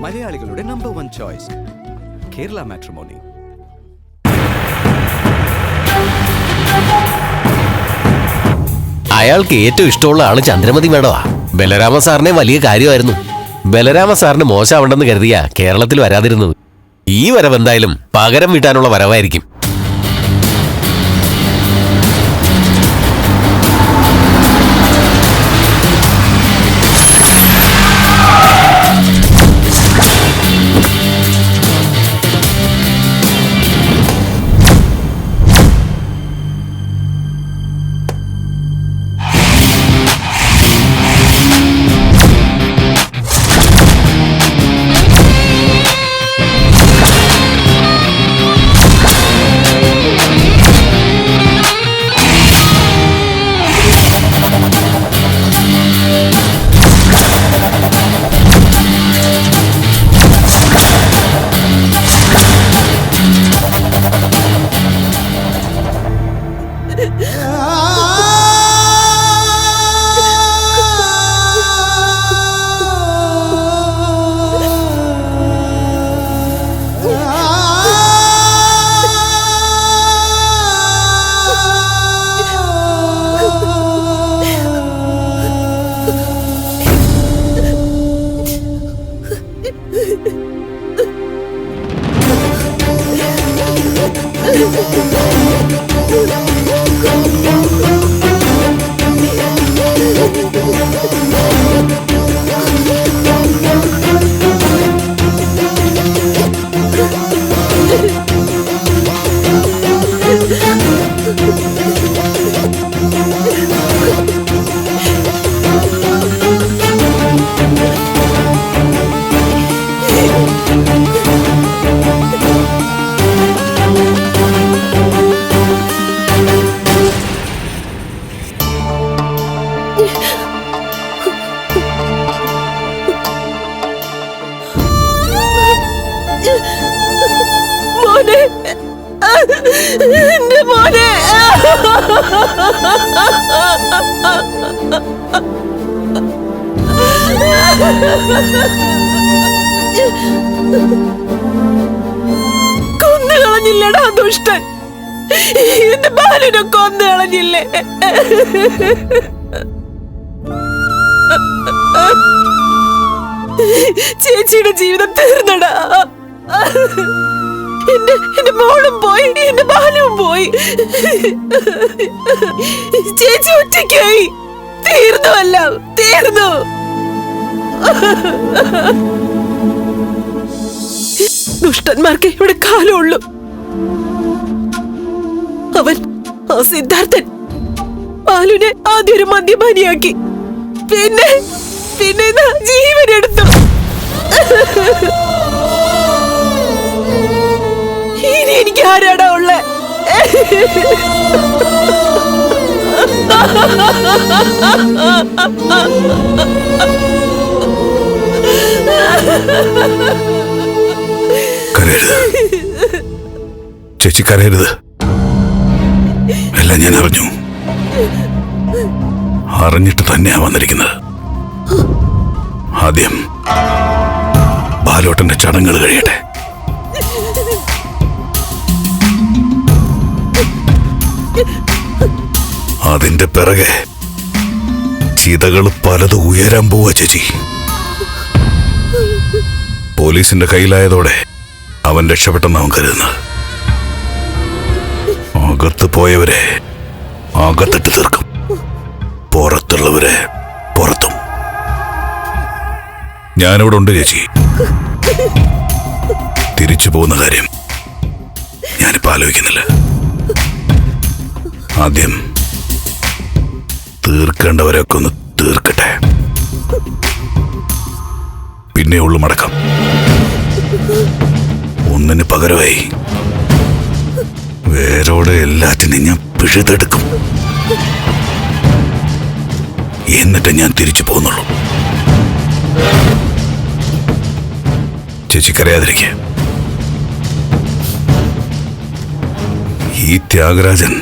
മലയാളികളുടെ number 1 choice Kerala matrimony. അയാൾക്ക് ഏറ്റവും ഇഷ്ടമുള്ള ആള് ചന്ദ്രമതി മേഡമാ. ബലരാമ സാറിനെ വലിയ കാര്യമായിരുന്നു. ബലരാമ സാറിന് മോശമാവണ്ടെന്ന് കരുതിയാ കേരളത്തിൽ വരാതിരുന്നത്. ഈ വരവ് എന്തായാലും പകരം വീട്ടാനുള്ള വരവായിരിക്കും. കൊന്നുകളഞ്ഞില്ലടാ ദുഷ്ടൻ. എന്റെ ബാലനെ കൊന്നുകളഞ്ഞില്ലേ? ചേച്ചിയുടെ ജീവിതം തീർന്നടാ. എന്റെ മോളും പോയി, എന്റെ ബാലവും പോയി. ചേച്ചി ഒറ്റയ്ക്കായി. തീർന്നു, എല്ലാം തീർന്നു. ദുഷ്ടന്മാർക്ക് ഇവിടെ കാലമുള്ളൂ. അവൻ ആ സിദ്ധാർത്ഥൻ ബാലുനെ ആദ്യം ഒരു മദ്യപാനിയാക്കി, പിന്നെ ജീവനെടുത്തു. ഇനി എനിക്ക് ആരാടാ ഉള്ളേ? ചേച്ചി കരയരുത്. എല്ലാം ഞാൻ അറിഞ്ഞിട്ട് തന്നെയാ വന്നിരിക്കുന്നത്. ആദ്യം ബാലോട്ടന്റെ ചടങ്ങുകൾ കഴിയട്ടെ. അതിന്റെ പിറകെ ചിതകൾ പലതും ഉയരാൻ പോവാ ചേച്ചി. പോലീസിന്റെ കയ്യിലായതോടെ അവൻ രക്ഷപ്പെട്ടെന്ന് അവൻ കരുതുന്നത്. അകത്ത് പോയവരെ അകത്തിട്ട് തീർക്കും, പുറത്തുള്ളവരെ പുറത്തും. ഞാനിവിടെ ഉണ്ട് ചേച്ചി. തിരിച്ചു പോകുന്ന കാര്യം ഞാനിപ്പോ ആലോചിക്കുന്നില്ല. ആദ്യം തീർക്കേണ്ടവരൊക്കെ ഒന്ന് തീർക്കട്ടെ, പിന്നെ ഉള്ളു മടക്കം. ഒന്നിന് പകരമായി വേരോടെ എല്ലാറ്റിനും ഞാൻ പിഴുതെടുക്കും. എന്നിട്ട് ഞാൻ തിരിച്ചു പോകുന്നുള്ളൂ. ചേച്ചിക്കറിയാതിരിക്കെ. ഈ ത്യാഗരാജൻ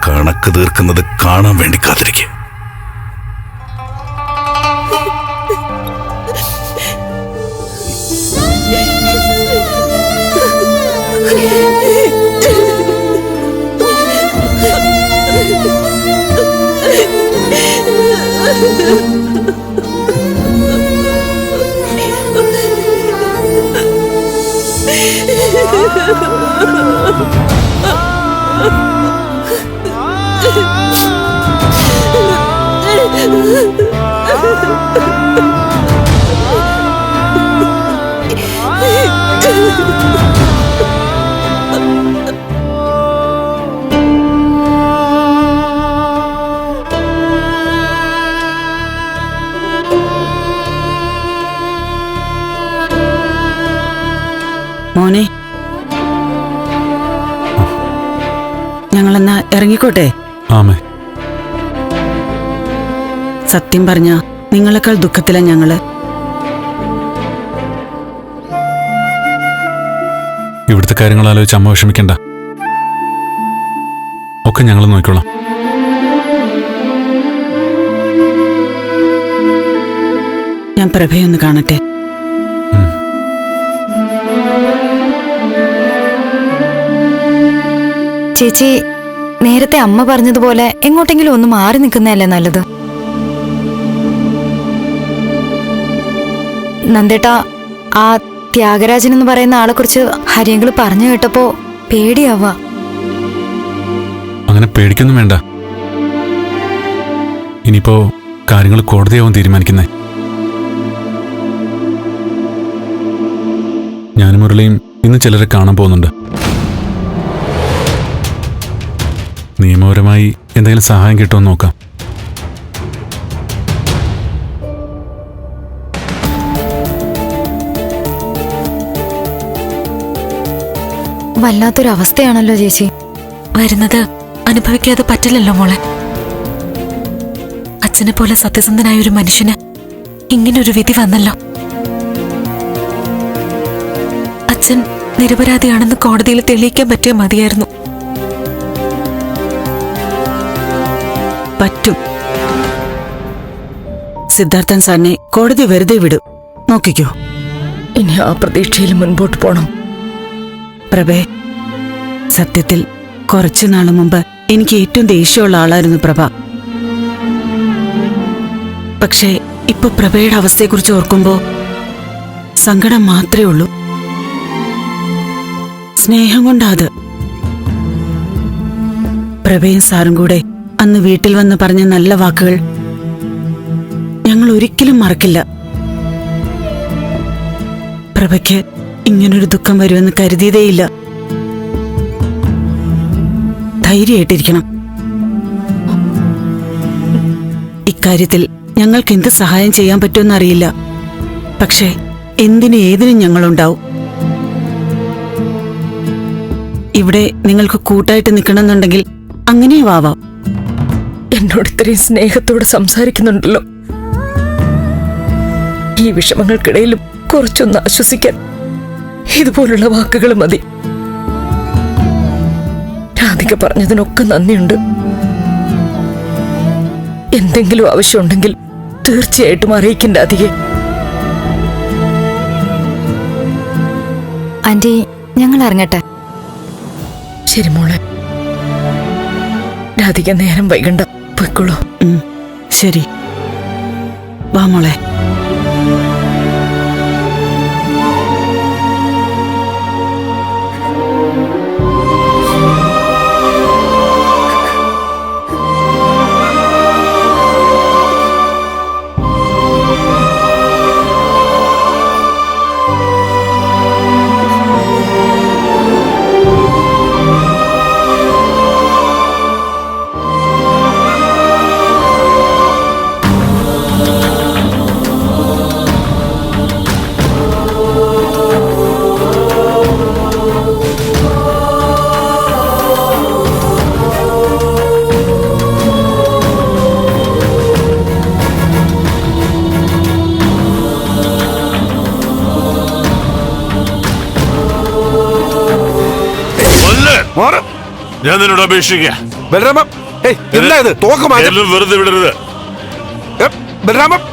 കണക്ക് തീർക്കുന്നത് കാണാൻ വേണ്ടി കാത്തിരിക്കെ. മോനെ, ഞങ്ങളെന്നാ ഇറങ്ങിക്കോട്ടെ. ആമേ. സത്യം പറഞ്ഞ നിങ്ങളെക്കാൾ ദുഃഖത്തിലാ ഞങ്ങള്. ഇവിടുത്തെ കാര്യങ്ങൾ ആലോചിച്ച് അമ്മ വിഷമിക്കണ്ട. ഒക്കെ ഞങ്ങൾ നോക്കിക്കോളാം. ഞാൻ പ്രഭയൊന്ന് കാണട്ടെ. ചേച്ചി, നേരത്തെ അമ്മ പറഞ്ഞതുപോലെ എങ്ങോട്ടെങ്കിലും ഒന്ന് മാറി നിൽക്കുന്നതല്ലേ നല്ലത്. നന്ദേട്ടാ, ആ ത്യാഗരാജൻ എന്ന് പറയുന്ന ആളെ കുറിച്ച് ഹരിയങ്കിള് പറഞ്ഞു കേട്ടപ്പോ പേടിയാവാ. അങ്ങനെ പേടിക്കൊന്നും വേണ്ട. ഇനിയിപ്പോ കാര്യങ്ങൾ കോടതിയാവും തീരുമാനിക്കുന്നേ. ഞാനും മുരളിയും ഇന്ന് ചിലരെ കാണാൻ പോകുന്നുണ്ട്. നിയമപരമായി എന്തെങ്കിലും സഹായം കിട്ടുമെന്ന് നോക്കാം. വല്ലാത്തൊരവസ്ഥയാണല്ലോ ചേച്ചി. വരുന്നത് അനുഭവിക്കാതെ പറ്റില്ലല്ലോ മോളെ. അച്ഛനെ പോലെ സത്യസന്ധനായ ഒരു മനുഷ്യന് ഇങ്ങനൊരു വിധി വന്നല്ലോ. അച്ഛൻ നിരപരാധിയാണെന്ന് കോടതിയിൽ തെളിയിക്കാൻ പറ്റിയ മതിയായിരുന്നു. പറ്റും. സിദ്ധാർത്ഥൻ സാറിനെ കോടതി വെറുതെ വിടും. നോക്കിക്കോ. ഇനി ആ പ്രതീക്ഷയിൽ മുൻപോട്ട് പോണം. പ്രഭേ, സത്യത്തിൽ കുറച്ചുനാളു മുമ്പ് എനിക്ക് ഏറ്റവും ദേഷ്യമുള്ള ആളായിരുന്നു പ്രഭ. പക്ഷേ ഇപ്പൊ പ്രഭയുടെ അവസ്ഥയെക്കുറിച്ച് ഓർക്കുമ്പോ സങ്കടം മാത്രമേ ഉള്ളൂ. സ്നേഹം കൊണ്ടാ അത്. പ്രഭയും സാറും കൂടെ അന്ന് വീട്ടിൽ വന്ന് പറഞ്ഞ നല്ല വാക്കുകൾ ഞങ്ങൾ ഒരിക്കലും മറക്കില്ല. പ്രഭയ്ക്ക് ഇങ്ങനൊരു ദുഃഖം വരുമെന്ന് കരുതിയതേയില്ല. ധൈര്യമായിട്ടിരിക്കണം. ഇക്കാര്യത്തിൽ ഞങ്ങൾക്ക് എന്ത് സഹായം ചെയ്യാൻ പറ്റുമെന്നറിയില്ല. പക്ഷേ എന്തിനും ഏതിനും ഞങ്ങളുണ്ടാവും. ഇവിടെ നിങ്ങൾക്ക് കൂട്ടായിട്ട് നിൽക്കണമെന്നുണ്ടെങ്കിൽ അങ്ങനെയും ആവാം. എന്നോട് ഇത്രയും സ്നേഹത്തോടെ സംസാരിക്കുന്നുണ്ടല്ലോ. ഈ വിഷമങ്ങൾക്കിടയിലും കുറച്ചൊന്ന് ആശ്വസിക്കാൻ ഇതുപോലുള്ള വാക്കുകൾ മതി. രാധിക പറഞ്ഞതിനൊക്കെ നന്ദിയുണ്ട്. എന്തെങ്കിലും ആവശ്യമുണ്ടെങ്കിൽ തീർച്ചയായിട്ടും അറിയിക്കണ്ട രാധികയെ. ആന്റി, ഞങ്ങൾ ഇറങ്ങട്ടെ. ശരി മോളെ. രാധിക നേരം വൈകണ്ട, പൊയ്ക്കോളൂ. ശരി, വാ മോളെ. ഞാൻ നിന്നോട് അപേക്ഷിക്കുക, വെറുതെ വിടരുത്.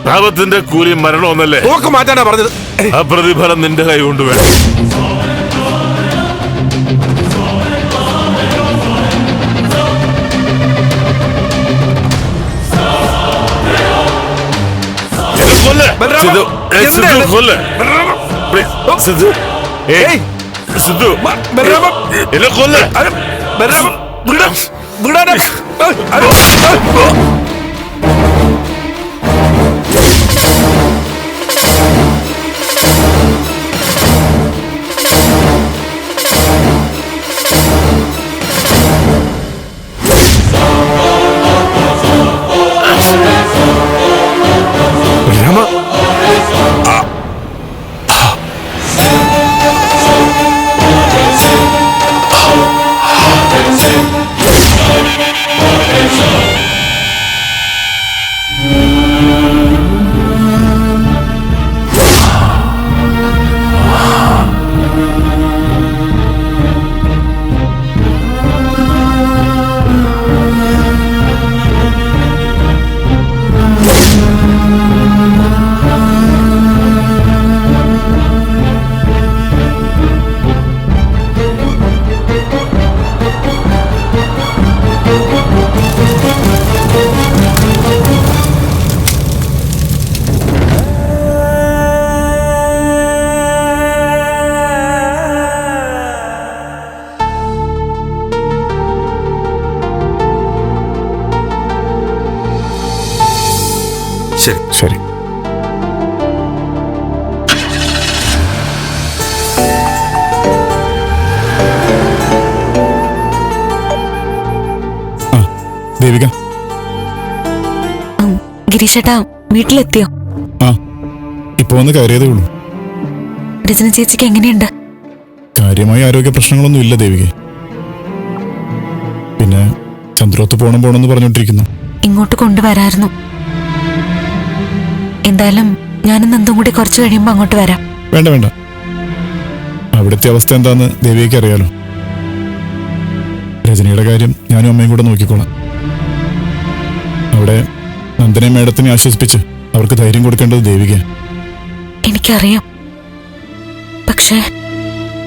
പാപത്തിന്റെ കൂലി മരണമെന്നല്ലേ? മാറ്റാനാ പറഞ്ഞത്. ആ പ്രതിഫലം നിന്റെ കൈ കൊണ്ടുവേണം. സിദ്ധു, ഏയ് സിദ്ധു, കൊല്ല്. Please, സിദ്ധു, ഏയ് സിദ്ധു, എന്നെ കൊല്ല്. ശരി ശരി. ദേവിക, ഗിരീഷേട്ടാ വീട്ടിലെത്തിയോ? ആ ഇപ്പൊ വന്ന് കയറിയതേ ഉള്ളൂ. രചന ചേച്ചിക്ക് എങ്ങനെയുണ്ട്? കാര്യമായ ആരോഗ്യ പ്രശ്നങ്ങളൊന്നും ഇല്ല ദേവിക. പിന്നെ ചന്ദ്രോത്ത് പോണെന്ന് പറഞ്ഞോണ്ടിരിക്കുന്നു. ഇങ്ങോട്ട് കൊണ്ടുവരായിരുന്നു. എന്തായാലും ഞാനും നന്ദും കൂടി കുറച്ച് കഴിയുമ്പോ അങ്ങോട്ട് വരാം. വേണ്ട വേണ്ട, അവിടുത്തെ അവസ്ഥ എന്താന്ന് ദേവികയ്ക്ക് അറിയാലോ. രജനിയുടെ കാര്യം ഞാനും അമ്മയും കൂടെ നോക്കിക്കോളാം. അവിടെ നന്ദനെ മേഡത്തിനെ ആശ്വസിപ്പിച്ച് അവർക്ക് ധൈര്യം കൊടുക്കേണ്ടത് ദേവിക. എനിക്കറിയാം, പക്ഷേ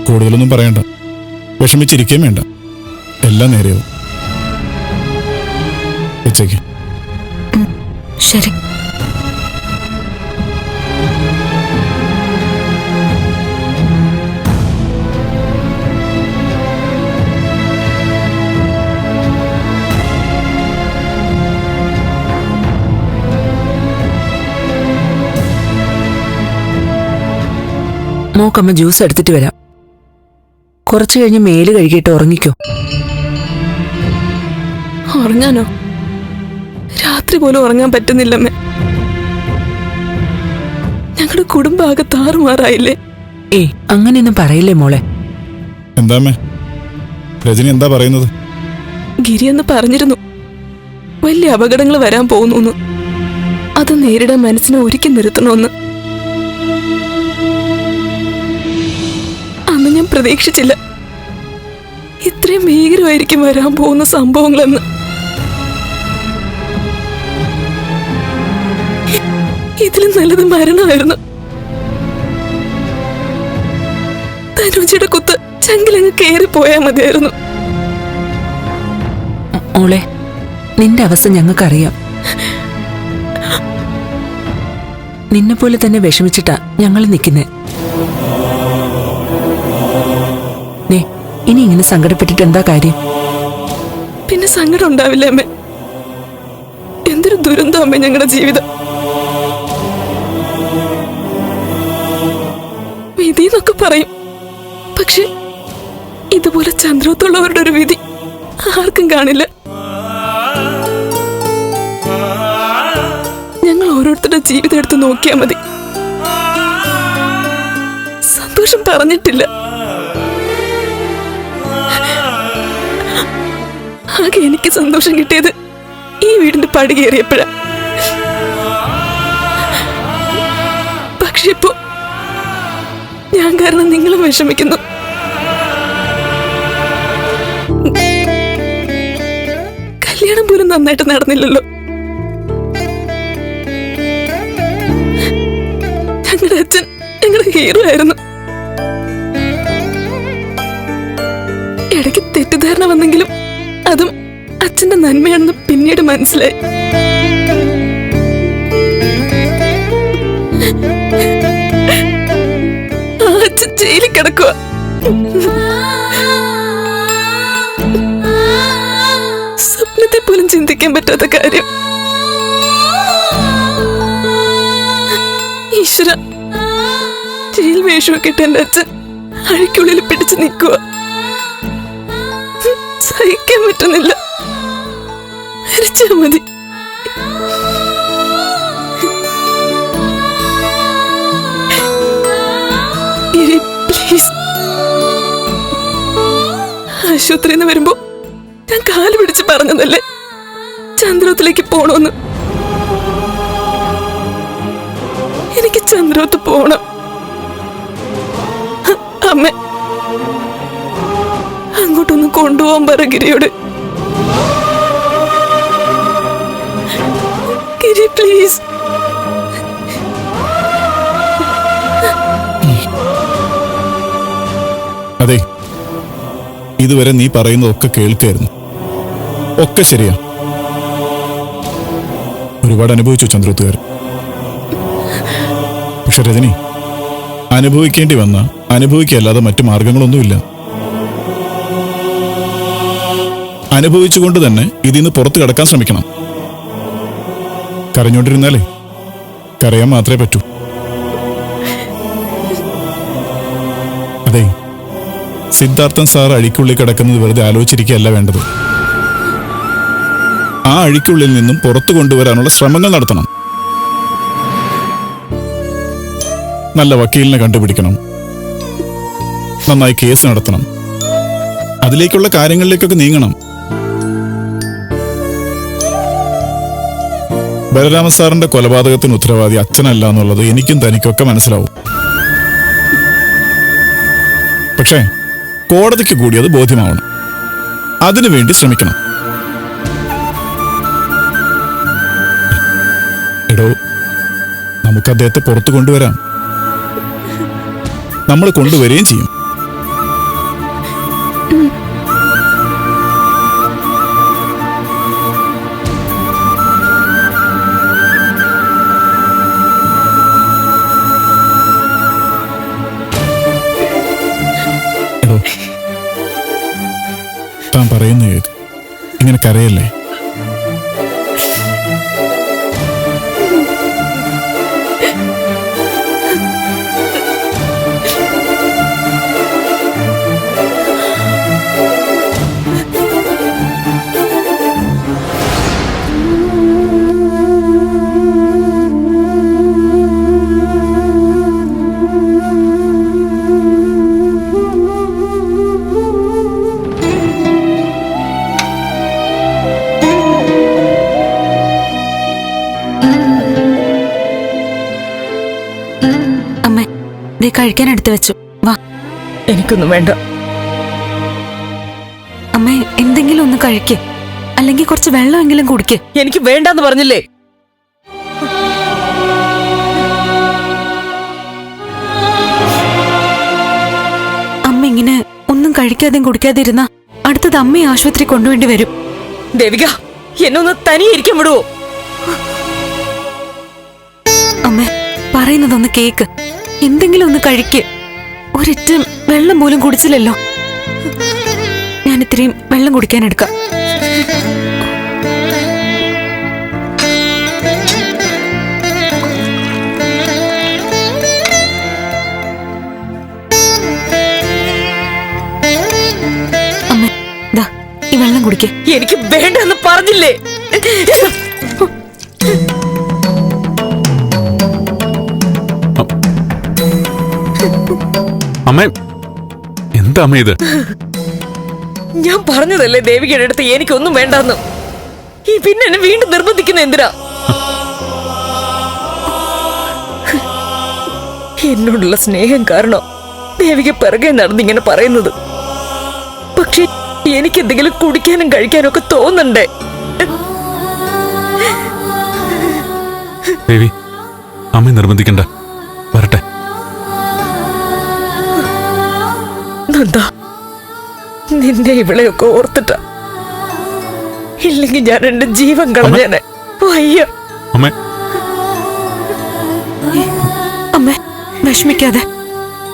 കൂടുതലൊന്നും പറയണ്ട, വിഷമിച്ചിരിക്കുകയും വേണ്ട, എല്ലാം നേരെയാവും. വെച്ചേക്ക്. ശരി. മോക്കമ്മ ജ്യൂസ് എടുത്തിട്ട് വരാം. കുറച്ചു കഴിഞ്ഞ് മേല് കഴുകിയിട്ട് ഉറങ്ങിക്കോ. ഉറങ്ങാനോ? രാത്രി പോലും ഉറങ്ങാൻ പറ്റുന്നില്ലമ്മേ. ഞങ്ങളുടെ കുടുംബാകെ താറുമാറായില്ലേ? ഏയ് അങ്ങനെയൊന്നും പറയില്ലേ മോളെ. എന്താ അമ്മേ, രജനി എന്താ പറയുന്നത്? ഗിരിയെന്ന് പറഞ്ഞിരുന്നു വലിയ അപകടങ്ങൾ വരാൻ പോകുന്നു. അത് നേരിടാൻ മനസ്സിനെ ഒരുക്കി നിർത്തണമെന്ന്. അന്ന് ഞാൻ പ്രതീക്ഷിച്ചില്ല ഇത്രയും ഭീകരമായിരിക്കും വരാൻ പോകുന്ന സംഭവങ്ങളെന്ന്. ഇതിലും നല്ലത് മരണമായിരുന്നു. തനുജിയുടെ കുത്ത് ചങ്കിലങ്ങ് കയറിപ്പോയാൽ മതിയായിരുന്നു. മോളെ, നിന്റെ അവസ്ഥ ഞങ്ങൾക്കറിയാം. നിന്നെ പോലെ തന്നെ വിഷമിച്ചിട്ടാ ഞങ്ങൾ നിൽക്കുന്നേ. ഇനി ഇങ്ങനെ സങ്കടപ്പെട്ടിട്ട് എന്താ കാര്യം? പിന്നെ സങ്കടം ഉണ്ടാവില്ലേ അമ്മേ? എന്തൊരു ദുരന്തം അമ്മേ ഞങ്ങളുടെ ജീവിതം. വിധി എന്നൊക്കെ പറയും, പക്ഷെ ഇതുപോലെ ചന്ദ്രോത്തുള്ളവരുടെ ഒരു വിധി ആർക്കും കാണില്ല. ഞങ്ങൾ ഓരോരുത്തരുടെ ജീവിതം എടുത്ത് നോക്കിയാൽ മതി. സന്തോഷം പറഞ്ഞിട്ടില്ല. ആകെ എനിക്ക് സന്തോഷം കിട്ടിയത് ഈ വീടിന്റെ പടി കയറിയപ്പോഴാ. പക്ഷെ ഇപ്പോ ഞാൻ കാരണം നിങ്ങളും വിഷമിക്കുന്നു. കല്യാണം പോലും നന്നായിട്ട് നടന്നില്ലല്ലോ. ഞങ്ങളുടെ അച്ഛൻ ഞങ്ങളുടെ ഹീറോ ആയിരുന്നു. ഇടയ്ക്ക് തെറ്റിദ്ധാരണ വന്നെങ്കിലും അതും അച്ഛന്റെ നന്മയാണെന്ന് പിന്നീട് മനസ്സിലായി. സഹിക്കാൻ പറ്റാത്ത കാര്യം. ഈശ്വര, ജയിൽ വേഷമൊക്കെ ഇട്ട് എന്റെ അച്ഛൻ അഴിക്കുള്ളിൽ പിടിച്ചു നിൽക്കുക. സഹിക്കാൻ പറ്റുന്നില്ല. മരിച്ചാ മതി. പ്ലീസ്. ആശുപത്രിയിൽ നിന്ന് വരുമ്പോ ഞാൻ കാല് പിടിച്ച് പറഞ്ഞതല്ലേ ചന്ദ്രോത്തിലേക്ക് പോണോന്ന്. എനിക്ക് ചന്ദ്രോത്ത് പോണം. അമ്മ അങ്ങോട്ടൊന്ന് കൊണ്ടുപോകാൻ പറ ഗിരിയോട്. ഗിരി പ്ലീസ്. അതെ, ഇതുവരെ നീ പറയുന്നതൊക്കെ കേൾക്കായിരുന്നു. ഒക്കെ ശരിയാ. ഒരുപാട് അനുഭവിച്ചു ചന്ദ്രോത്തുകാർ. പക്ഷെ രജനി, അനുഭവിക്കേണ്ടി വന്ന അനുഭവിക്കല്ലാതെ മറ്റു മാർഗങ്ങളൊന്നുമില്ല. അനുഭവിച്ചുകൊണ്ട് തന്നെ ഇതിന്ന് പുറത്തു കടക്കാൻ ശ്രമിക്കണം. കരഞ്ഞോണ്ടിരുന്നാലേ കരയാൻ മാത്രമേ പറ്റൂ. അതെ, സിദ്ധാർത്ഥൻ സാർ അഴിക്കുള്ളിൽ കിടക്കുന്നത് വെറുതെ ആലോചിച്ചിരിക്കുകയല്ല വേണ്ടത്. ആ അഴിക്കുള്ളിൽ നിന്നും പുറത്തു കൊണ്ടുവരാനുള്ള ശ്രമങ്ങൾ നടത്തണം. നല്ല വക്കീലിനെ കണ്ടുപിടിക്കണം, നന്നായി കേസ് നടത്തണം, അതിലേക്കുള്ള കാര്യങ്ങളിലേക്കൊക്കെ നീങ്ങണം. ബലരാമ സാറിന്റെ കൊലപാതകത്തിന് ഉത്തരവാദി അച്ഛനല്ല എന്നുള്ളത് എനിക്കും തനിക്കൊക്കെ മനസ്സിലാവും. പക്ഷേ കോടതിക്ക് കൂടി അത് ബോധ്യമാവണം. അതിനുവേണ്ടി ശ്രമിക്കണം. എടോ, നമുക്ക് അദ്ദേഹത്തെ പുറത്തു കൊണ്ടുവരാം. നമ്മൾ കൊണ്ടുവരികയും ചെയ്യും. എടോ, താൻ പറയുന്ന കേക്ക്. ഇങ്ങനെ കരയല്ലേ. കഴിക്കാൻ എടുത്തു വെച്ചു. വാ. എനിക്കൊന്നും വേണ്ട. അമ്മേ, എന്തെങ്കിലും ഒന്ന് കഴിക്ക്, അല്ലെങ്കിൽ കുറച്ച് വെള്ളമെങ്കിലും കുടിക്ക്. എനിക്ക് വേണ്ടെന്ന് പറഞ്ഞില്ലേ. അമ്മ ഇങ്ങനെ ഒന്നും കഴിക്കാതെയും കുടിക്കാതെ ഇരുന്ന അടുത്തത് അമ്മയെ ആശുപത്രി കൊണ്ടുവേണ്ടി വരും. ദേവിക, എന്നൊന്ന് തനിയെ ഇരിക്കാൻ വിടുവോ? അമ്മേ, പറയുന്നതൊന്ന് കേക്ക്. എന്തെങ്കിലും ഒന്ന് കഴിക്ക്. ഒരിറ്റ് വെള്ളം പോലും കുടിച്ചില്ലല്ലോ. ഞാൻ ഇത്രയും വെള്ളം കുടിക്കാൻ എടുക്കാം. അമ്മേ, ദാ ഈ വെള്ളം കുടിക്ക്. എനിക്ക് വേണ്ടെന്ന് പറഞ്ഞില്ലേ. അമ്മേ, എന്താ അമ്മ ഇത്? ഞാൻ പറഞ്ഞതല്ലേ ദേവികയുടെ അടുത്ത് എനിക്കൊന്നും വേണ്ടെന്ന്. ഈ പിന്നെ എന്നെ വീണ്ടും നിർബന്ധിക്കുന്ന എന്തിനാ? എന്നോടുള്ള സ്നേഹം കാരണം ദേവിക പിറകെ നടന്നിങ്ങനെ പറയുന്നത്. പക്ഷെ എനിക്കെന്തെങ്കിലും കുടിക്കാനും കഴിക്കാനും ഒക്കെ തോന്നണ്ടേ? ദേവി, അമ്മ നിർബന്ധിക്കണ്ട, വരട്ടെ. നന്ദാ, നിന്നെ ഇവളെയൊക്കെ ഓർത്തിട്ട. ഇല്ലെങ്കിൽ ഞാൻ എന്റെ ജീവൻ കളഞ്ഞേനെ. വയ്യ. അമ്മേ, അമ്മേ, വിഷമിക്കാതെ,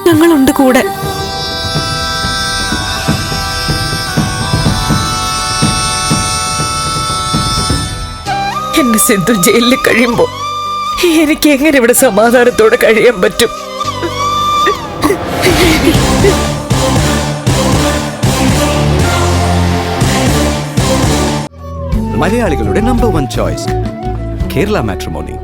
ഞങ്ങളുണ്ട് കൂടെ. എന്റെ സിദ്ധു ജയിലിൽ കഴിയുമ്പോ എനിക്ക് എങ്ങനെ ഇവിടെ സമാധാനത്തോടെ കഴിയാൻ പറ്റും? മലയാളികളുടെ നമ്പർ 1 ചോയ്സ് കേരള മാട്രിമോണി.